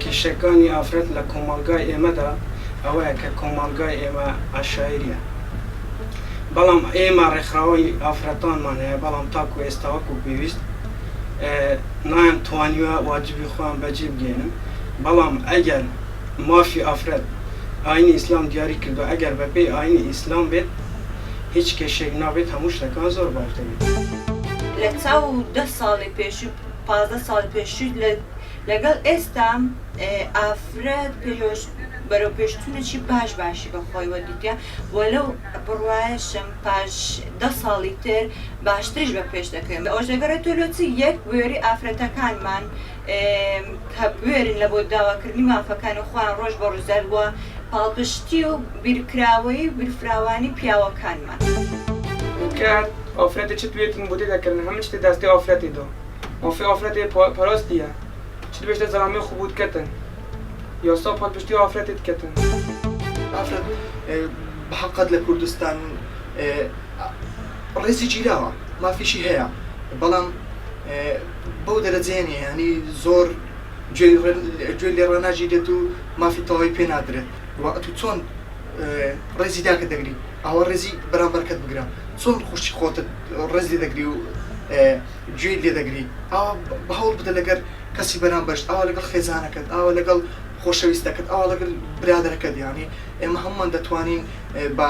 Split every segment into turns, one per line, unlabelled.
کێشەکانی ئافرەت لە کۆمەلگای ئێمەدا ئەوەیە کە کۆمەلگای ئێمە عەشایریە. بەڵام ئێمە ڕێکخراوەی ئافرەتانمان هەیە، بەڵام تاکو ئێستا وەکو پێویست نایان توانیوە واجبی خۆیان بەجێ بگێنن. بەڵام ئەگەر مافی ئافرەت ئاینی ئیسلام دیاری کردو، ئەگەر بەپێی ئاینی ئیسلام بێت هیچ کێشێک نابێت، هەموو شتەکان زۆر باش دەبێت.
لە چاو 10 ساڵی پێشوو 15 ساڵی پێشوو لەگەڵ ئێستا ئافرەت بەرەو پێشچوونێکی باشی بەخۆی وەدیتە وەلەو بڕواایەشم پاش 10 ساڵی تر باشترش بە پێش دەکەم. ئەوش دەگەڕێتۆ لۆچی یەک بوێری ئافرەتەکانمان کە بوێرن لە بۆ داواکردنی مافەکان و خۆیان ڕۆژ بە ڕووزار بووە پاڵپشتی و بیرکراوەی بیرفراوانی پیاوەکانمان.
کات ئافرەتی چ توێتن بۆ تێدەکردن هەموو شتێ دەستی ئافرەتی دۆ مافی ئافرەتی پاراستیە چ بێشتە زەلامی خوبوت کەتن یاسا پاڵپشتی ئافرەتی دکەتن.
ئافرەت بەحەقەت لە کوردستان ڕێزی گیراوە، مافیشی هەیە، بەڵام بەو دەرەجەیەنێ ینی زۆر گوێ لێ ڕەناگیرێت و مافی تەواوی پێ نادرێت. تو چۆن ڕێزی داکە دەگری ئەوە ڕێزی بەرامبەرکەت بگرە، چۆن خوشی خۆتت ڕێز لێ دەگری و گوێ لێ دەگری، ئەوە بەهەوڵ بدە لەگەر کەسی بەرامبەرشت، ئەوە لەگەڵ خێزانەکەت، ئەوە لەگەڵ خۆشەویستەکەت، ئەوە لەگەڵ برادەرەکەت. یانی ئێمە هەمومان دەتوانین بە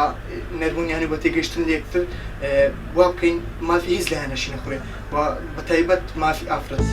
نەرمونیانی بە تێگەیشتن لێکتر وا بکەین مافی هیچ لە هەنەشی نەخورێ و بە تایبەت مافی ئافرەت.